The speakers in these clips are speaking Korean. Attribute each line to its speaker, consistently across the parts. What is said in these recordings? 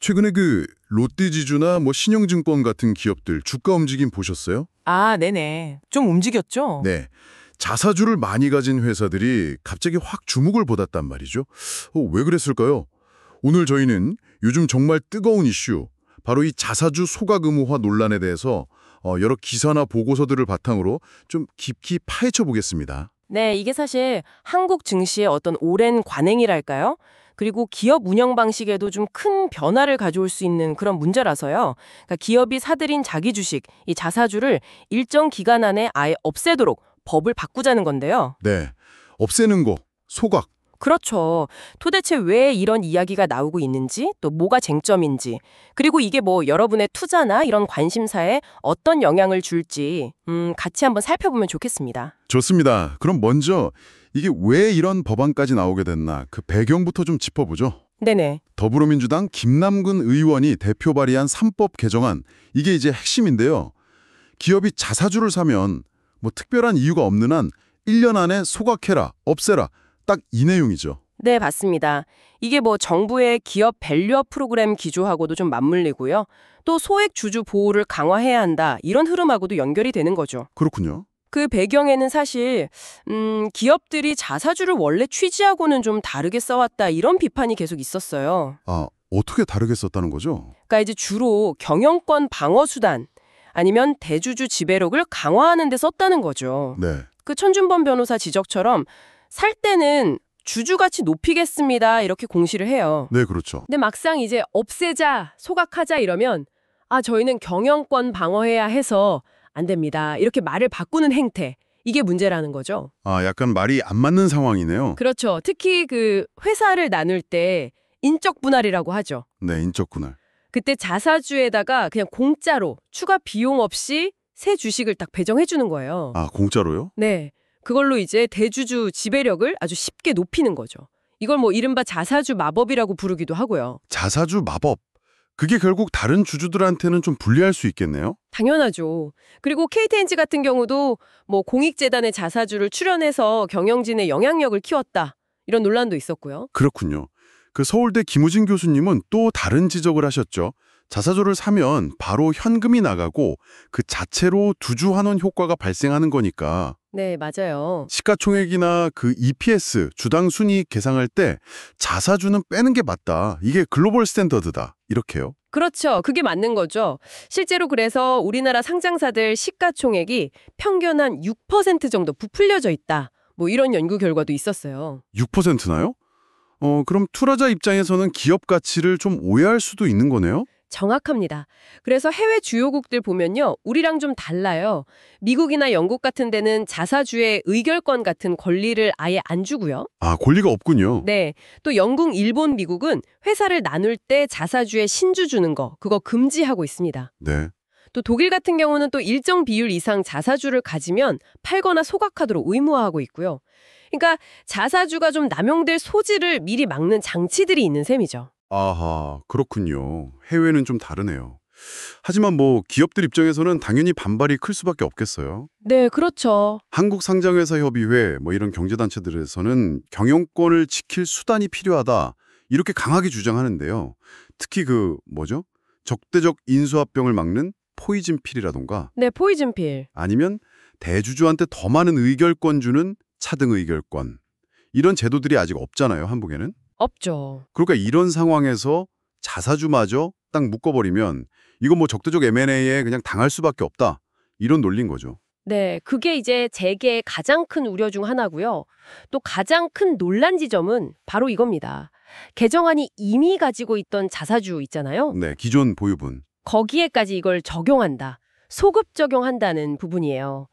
Speaker 1: 최근에 그 롯데지주나 뭐 신영증권 같은 기업들 주가 움직임 보셨어요?
Speaker 2: 아, 네네. 좀 움직였죠?
Speaker 1: 네. 자사주를 많이 가진 회사들이 갑자기 확 주목을 받았단 말이죠. 왜 그랬을까요? 오늘 저희는 요즘 정말 뜨거운 이슈, 바로 이 자사주 소각 의무화 논란에 대해서 여러 기사나 보고서들을 바탕으로 좀 깊이 파헤쳐 보겠습니다.
Speaker 2: 네, 이게 사실 한국 증시의 어떤 오랜 관행이랄까요? 그리고 기업 운영 방식에도 좀 큰 변화를 가져올 수 있는 그런 문제라서요. 그러니까 기업이 사들인 자기 주식, 이 자사주를 일정 기간 안에 아예 없애도록 법을 바꾸자는 건데요.
Speaker 1: 네. 없애는 거, 소각.
Speaker 2: 그렇죠. 도대체 왜 이런 이야기가 나오고 있는지, 또 뭐가 쟁점인지, 그리고 이게 뭐 여러분의 투자나 이런 관심사에 어떤 영향을 줄지 같이 한번 살펴보면 좋겠습니다.
Speaker 1: 좋습니다. 그럼 먼저 이게 왜 이런 법안까지 나오게 됐나 그 배경부터 좀 짚어보죠.
Speaker 2: 네네.
Speaker 1: 더불어민주당 김남근 의원이 대표 발의한 3법 개정안, 이게 이제 핵심인데요. 기업이 자사주를 사면 뭐 특별한 이유가 없는 한 1년 안에 소각해라, 없애라, 딱 이 내용이죠.
Speaker 2: 네, 맞습니다. 이게 뭐 정부의 기업 밸류업 프로그램 기조하고도 좀 맞물리고요. 또 소액 주주 보호를 강화해야 한다, 이런 흐름하고도 연결이 되는 거죠.
Speaker 1: 그렇군요.
Speaker 2: 그 배경에는 사실 기업들이 자사주를 원래 취지하고는 좀 다르게 써왔다, 이런 비판이 계속 있었어요.
Speaker 1: 아, 어떻게 다르게 썼다는 거죠?
Speaker 2: 그러니까 이제 주로 경영권 방어 수단 아니면 대주주 지배력을 강화하는 데 썼다는 거죠.
Speaker 1: 네.
Speaker 2: 그 천준범 변호사 지적처럼 살 때는 주주 가치 높이겠습니다, 이렇게 공시를 해요.
Speaker 1: 네, 그렇죠.
Speaker 2: 근데 막상 이제 없애자, 소각하자 이러면 저희는 경영권 방어해야 해서 안 됩니다, 이렇게 말을 바꾸는 행태, 이게 문제라는 거죠.
Speaker 1: 아, 약간 말이 안 맞는 상황이네요.
Speaker 2: 그렇죠. 특히 그 회사를 나눌 때 인적 분할이라고 하죠.
Speaker 1: 네, 인적 분할.
Speaker 2: 그때 자사주에다가 그냥 공짜로 추가 비용 없이 새 주식을 딱 배정해 주는 거예요.
Speaker 1: 아, 공짜로요?
Speaker 2: 네. 그걸로 이제 대주주 지배력을 아주 쉽게 높이는 거죠. 이걸 뭐 이른바 자사주 마법이라고 부르기도 하고요.
Speaker 1: 자사주 마법. 그게 결국 다른 주주들한테는 좀 불리할 수 있겠네요?
Speaker 2: 당연하죠. 그리고 KTNG 같은 경우도 뭐 공익재단의 자사주를 출연해서 경영진의 영향력을 키웠다, 이런 논란도 있었고요.
Speaker 1: 그렇군요. 그 서울대 김우진 교수님은 또 다른 지적을 하셨죠. 자사주를 사면 바로 현금이 나가고 그 자체로 두주환원 효과가 발생하는 거니까
Speaker 2: 네, 맞아요.
Speaker 1: 시가총액이나 그 EPS, 주당 순이익 계상할 때 자사주는 빼는 게 맞다. 이게 글로벌 스탠더드다. 이렇게요.
Speaker 2: 그렇죠. 그게 맞는 거죠. 실제로 그래서 우리나라 상장사들 시가총액이 평균 한 6% 정도 부풀려져 있다, 뭐 이런 연구 결과도 있었어요.
Speaker 1: 6%나요? 그럼 투자자 입장에서는 기업 가치를 좀 오해할 수도 있는 거네요?
Speaker 2: 정확합니다. 그래서 해외 주요국들 보면요, 우리랑 좀 달라요. 미국이나 영국 같은 데는 자사주의 의결권 같은 권리를 아예 안 주고요.
Speaker 1: 아, 권리가 없군요.
Speaker 2: 네, 또 영국, 일본, 미국은 회사를 나눌 때 자사주에 신주 주는 거, 그거 금지하고 있습니다.
Speaker 1: 네.
Speaker 2: 또 독일 같은 경우는 또 일정 비율 이상 자사주를 가지면 팔거나 소각하도록 의무화하고 있고요. 그러니까 자사주가 좀 남용될 소지를 미리 막는 장치들이 있는 셈이죠.
Speaker 1: 아하, 그렇군요. 해외는 좀 다르네요. 하지만 뭐 기업들 입장에서는 당연히 반발이 클 수밖에 없겠어요.
Speaker 2: 네, 그렇죠.
Speaker 1: 한국상장회사협의회 뭐 이런 경제단체들에서는 경영권을 지킬 수단이 필요하다, 이렇게 강하게 주장하는데요. 특히 그 뭐죠? 적대적 인수합병을 막는 포이즌 필이라던가
Speaker 2: 네, 포이즌 필.
Speaker 1: 아니면 대주주한테 더 많은 의결권 주는 차등 의결권, 이런 제도들이 아직 없잖아요, 한국에는.
Speaker 2: 없죠.
Speaker 1: 그러니까 이런 상황에서 자사주마저 딱 묶어버리면 이건 뭐 적대적 M&A에 그냥 당할 수밖에 없다, 이런 논리인 거죠.
Speaker 2: 네, 그게 이제 재계의 가장 큰 우려 중 하나고요. 또 가장 큰 논란 지점은 바로 이겁니다. 개정안이 이미 가지고 있던 자사주 있잖아요.
Speaker 1: 네, 기존 보유분.
Speaker 2: 거기에까지 이걸 적용한다, 소급 적용한다는 부분이에요.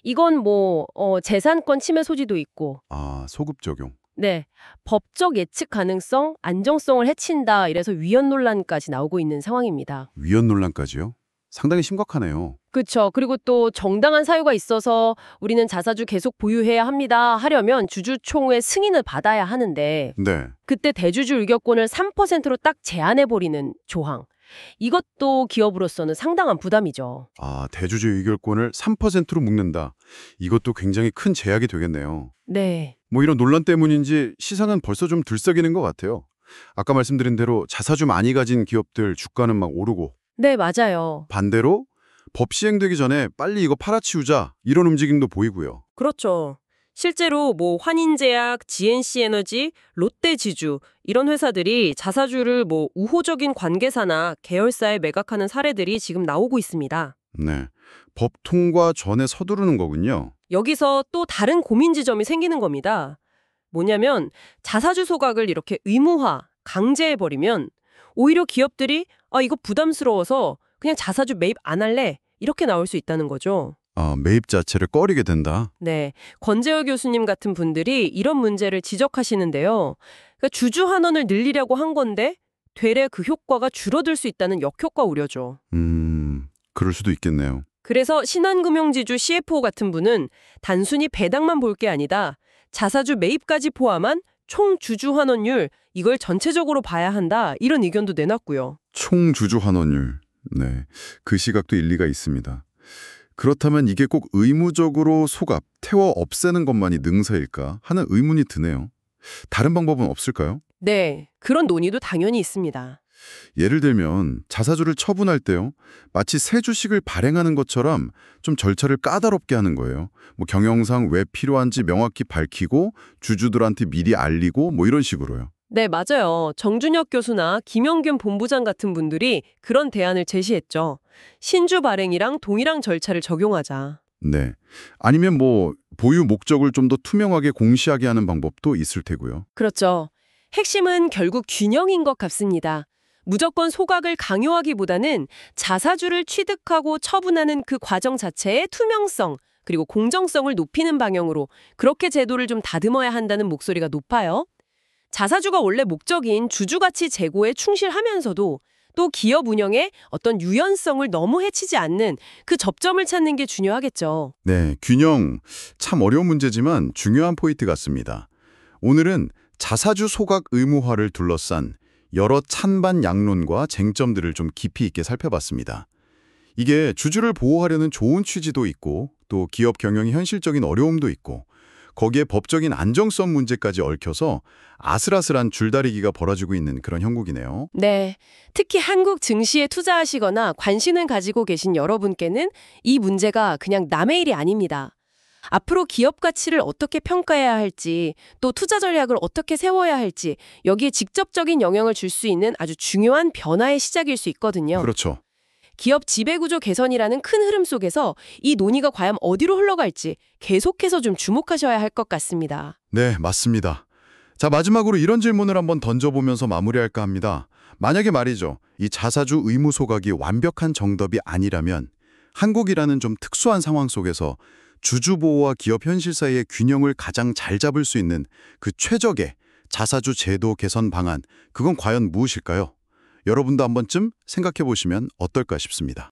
Speaker 2: 이건 뭐 재산권 침해 소지도 있고,
Speaker 1: 아, 소급 적용.
Speaker 2: 네, 법적 예측 가능성, 안정성을 해친다, 이래서 위헌 논란까지 나오고 있는 상황입니다.
Speaker 1: 위헌 논란까지요? 상당히 심각하네요.
Speaker 2: 그렇죠. 그리고 또 정당한 사유가 있어서 우리는 자사주 계속 보유해야 합니다 하려면 주주총회 승인을 받아야 하는데,
Speaker 1: 네.
Speaker 2: 그때 대주주 의결권을 3%로 딱 제한해버리는 조항. 이것도 기업으로서는 상당한 부담이죠.
Speaker 1: 아, 대주주 의결권을 3%로 묶는다. 이것도 굉장히 큰 제약이 되겠네요.
Speaker 2: 네.
Speaker 1: 뭐 이런 논란 때문인지 시장은 벌써 좀 들썩이는 것 같아요. 아까 말씀드린 대로 자사주 많이 가진 기업들 주가는 막 오르고
Speaker 2: 네, 맞아요.
Speaker 1: 반대로 법 시행되기 전에 빨리 이거 팔아치우자 이런 움직임도 보이고요.
Speaker 2: 그렇죠. 실제로 뭐 환인제약, GNC에너지, 롯데지주 이런 회사들이 자사주를 뭐 우호적인 관계사나 계열사에 매각하는 사례들이 지금 나오고 있습니다.
Speaker 1: 네, 법 통과 전에 서두르는 거군요.
Speaker 2: 여기서 또 다른 고민 지점이 생기는 겁니다. 뭐냐면 자사주 소각을 이렇게 의무화, 강제해버리면 오히려 기업들이 이거 부담스러워서 그냥 자사주 매입 안 할래 이렇게 나올 수 있다는 거죠.
Speaker 1: 매입 자체를 꺼리게 된다.
Speaker 2: 네, 권재열 교수님 같은 분들이 이런 문제를 지적하시는데요. 그러니까 주주 환원을 늘리려고 한 건데 되레 그 효과가 줄어들 수 있다는 역효과 우려죠.
Speaker 1: 그럴 수도 있겠네요.
Speaker 2: 그래서 신한금융지주 CFO 같은 분은 단순히 배당만 볼 게 아니다. 자사주 매입까지 포함한 총 주주 환원율 이걸 전체적으로 봐야 한다. 이런 의견도 내놨고요.
Speaker 1: 총 주주 환원율. 네, 그 시각도 일리가 있습니다. 그렇다면 이게 꼭 의무적으로 소갑, 태워 없애는 것만이 능사일까 하는 의문이 드네요. 다른 방법은 없을까요?
Speaker 2: 네, 그런 논의도 당연히 있습니다.
Speaker 1: 예를 들면 자사주를 처분할 때요. 마치 새 주식을 발행하는 것처럼 좀 절차를 까다롭게 하는 거예요. 뭐 경영상 왜 필요한지 명확히 밝히고 주주들한테 미리 알리고 뭐 이런 식으로요.
Speaker 2: 네, 맞아요. 정준혁 교수나 김영균 본부장 같은 분들이 그런 대안을 제시했죠. 신주 발행이랑 동일한 절차를 적용하자.
Speaker 1: 네. 아니면 뭐 보유 목적을 좀 더 투명하게 공시하게 하는 방법도 있을 테고요.
Speaker 2: 그렇죠. 핵심은 결국 균형인 것 같습니다. 무조건 소각을 강요하기보다는 자사주를 취득하고 처분하는 그 과정 자체의 투명성, 그리고 공정성을 높이는 방향으로 그렇게 제도를 좀 다듬어야 한다는 목소리가 높아요. 자사주가 원래 목적인 주주가치 제고에 충실하면서도 또 기업 운영의 어떤 유연성을 너무 해치지 않는 그 접점을 찾는 게 중요하겠죠.
Speaker 1: 네, 균형 참 어려운 문제지만 중요한 포인트 같습니다. 오늘은 자사주 소각 의무화를 둘러싼 여러 찬반 양론과 쟁점들을 좀 깊이 있게 살펴봤습니다. 이게 주주를 보호하려는 좋은 취지도 있고 또 기업 경영의 현실적인 어려움도 있고 거기에 법적인 안정성 문제까지 얽혀서 아슬아슬한 줄다리기가 벌어지고 있는 그런 형국이네요.
Speaker 2: 네, 특히 한국 증시에 투자하시거나 관심을 가지고 계신 여러분께는 이 문제가 그냥 남의 일이 아닙니다. 앞으로 기업 가치를 어떻게 평가해야 할지, 또 투자 전략을 어떻게 세워야 할지 여기에 직접적인 영향을 줄 수 있는 아주 중요한 변화의 시작일 수 있거든요.
Speaker 1: 그렇죠.
Speaker 2: 기업 지배구조 개선이라는 큰 흐름 속에서 이 논의가 과연 어디로 흘러갈지 계속해서 좀 주목하셔야 할 것 같습니다.
Speaker 1: 네, 맞습니다. 자, 마지막으로 이런 질문을 한번 던져보면서 마무리할까 합니다. 만약에 말이죠, 이 자사주 의무 소각이 완벽한 정답이 아니라면 한국이라는 좀 특수한 상황 속에서 주주 보호와 기업 현실 사이의 균형을 가장 잘 잡을 수 있는 그 최적의 자사주 제도 개선 방안, 그건 과연 무엇일까요? 여러분도 한 번쯤 생각해 보시면 어떨까 싶습니다.